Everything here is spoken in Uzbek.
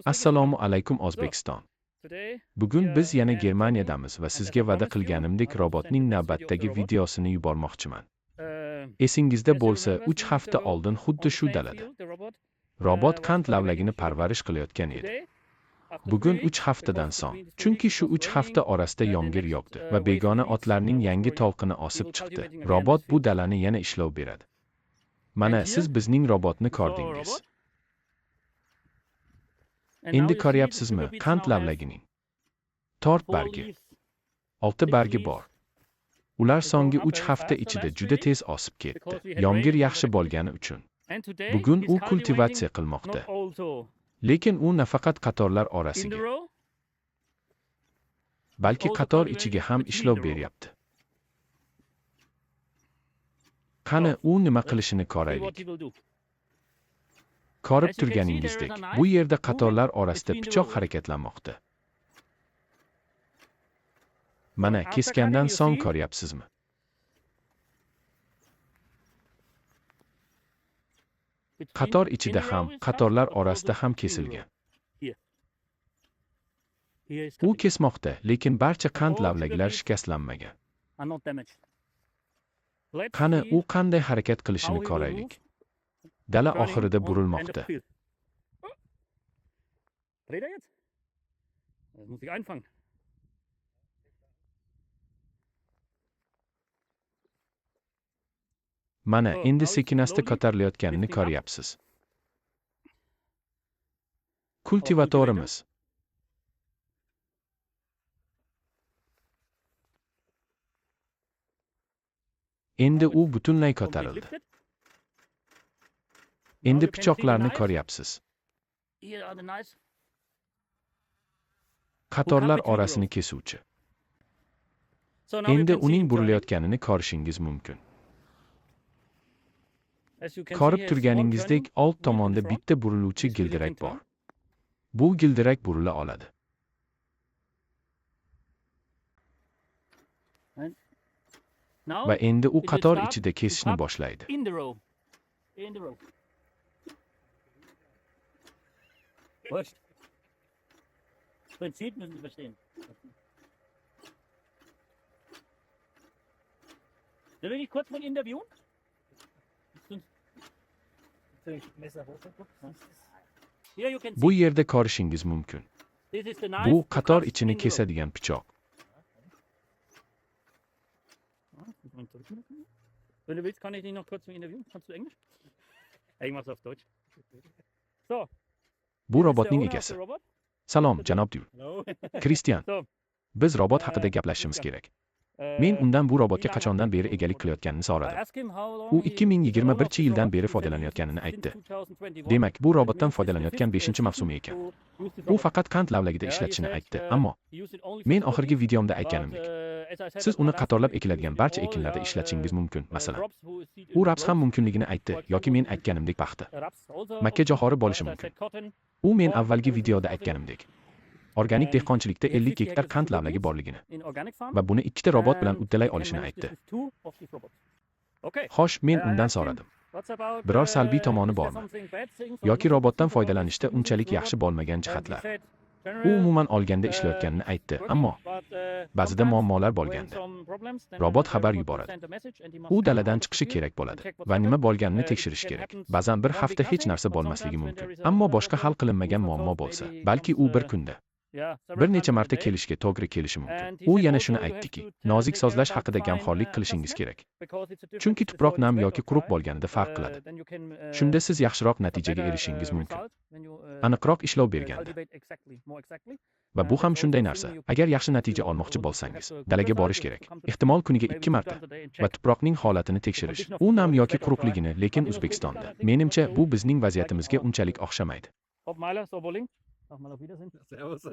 Assalomu alaykum O'zbekiston. Bugun biz yana Germaniyadamiz va sizga va'da qilganimdek robotning navbatdagi videosini yubormoqchiman. Esingizda bo'lsa, 3 hafta oldin xuddi shu dalada robot qand lavlagini parvarish qilayotgan edi. Bugun 3 haftadan so'ng, chunki shu 3 hafta orasida yomg'ir yog'di va begona otlarning yangi to'lqini osib chiqdi. Robot bu dalani yana ishlov beradi. Mana siz bizning robotni ko'rdingiz. Endi ko'ryapsizmi, qand lavlagining 4 bargi, 6 bargi bor. Ular so'nggi 3 hafta ichida juda tez osib ketdi. Yomg'ir yaxshi bo'lgani uchun. Bugun u kultivatsiya qilmoqda. Lekin u nafaqat qatorlar orasiga, balki qator ichiga ham ishlov beryapti. Qani u nima qilishini ko'raylik. Ko'rib turganingizdek, bu yerda qatorlar orasida pichoq harakatlanmoqda. Mana kesgandan so'ng ko'ryapsizmi? Qator ichida ham, qatorlar orasida ham kesilgan. U kesmoqda, lekin barcha qand lavlagilar shikastlanmagan. Qani u qanday harakat qilishini ko'raylik. Dala oxirida burilmoqda. Mana endi sekinasta ko'tarilayotganini ko'ryapsiz. Kultivatorimiz. Endi u butunlay ko'tarildi. Endi pichoqlarni ko'ryapsiz. Qatorlar orasini kesuvchi. Endi uning burilayotganini ko'rishingiz mumkin. Ko'rib turganingizdek, old tomonda bitta buriluvchi gildirak bor. Bu gildirak burila oladi. Va endi u qator ichida kesishni boshlaydi. Prinzip müssen Sie verstehen. Sollen wir dich kurz mal interviewen? Bu yerda ko'rishingiz mumkin. Bu qator ichini kesadigan pichoq. Wenn du willst, kann ich dich noch kurz interviewen. Kannst du Englisch? Ich mach's auf Deutsch. So. Bu robotning egasi. Salom, janob Dul. Kristian. Biz robot haqida gaplashishimiz kerak. Men undan bu robotga qachondan beri egalik qilayotganini so'radim. U 2021-yildan beri foydalanayotganini aytdi. Demak, bu robotdan foydalanayotgan 5-mavsumi ekan. U faqat qand lavlagida ishlatishini aytdi, ammo men oxirgi videomda aytganimdek, siz uni qatorlab ekiladigan barcha ekinlarda ishlatishingiz mumkin, masalan. U raps ham mumkinligini aytdi yoki men aytganimdek paxta, makka johori bo'lishi mumkin. U men avvalgi videoda aytganimdek, organik dehqonchilikda 50 gektar qand lavlagi borligini va buni ikkita robot bilan uddalay olishini aytdi. Xo'sh, men undan so'radim. Biror salbiy tomoni bormi? Yoki robotdan foydalanishda unchalik yaxshi bo'lmagan jihatlar? U umuman olganda ishlayotganini aytdi, ammo ba'zida muammolar bo'lganda robot xabar yuboradi. U daladan chiqishi kerak bo'ladi va nima bo'lganini tekshirish kerak. Ba'zan bir hafta hech narsa bo'lmasligi mumkin, ammo boshqa hal qilinmagan muammo bo'lsa, balki u bir kunda bir necha marta kelishga to'g'ri kelishi mumkin. U yana shuni aytdiki, nozik sozlash haqida gamxo'rlik qilishingiz kerak. Chunki tuproq nam yoki quruq bo'lganida farq qiladi. Shunda siz yaxshiroq natijaga erishishingiz mumkin. Aniqroq ishlov berganda. Va bu ham shunday narsa. Agar yaxshi natija olmoqchi bo'lsangiz, dalaga borish kerak. Ehtimol kuniga 2 marta va tuproqning holatini tekshirish. U nam yoki quruqligini, lekin O'zbekistonda, menimcha, bu bizning vaziyatimizga unchalik o'xshamaydi. Auf Wiedersehen. Servus.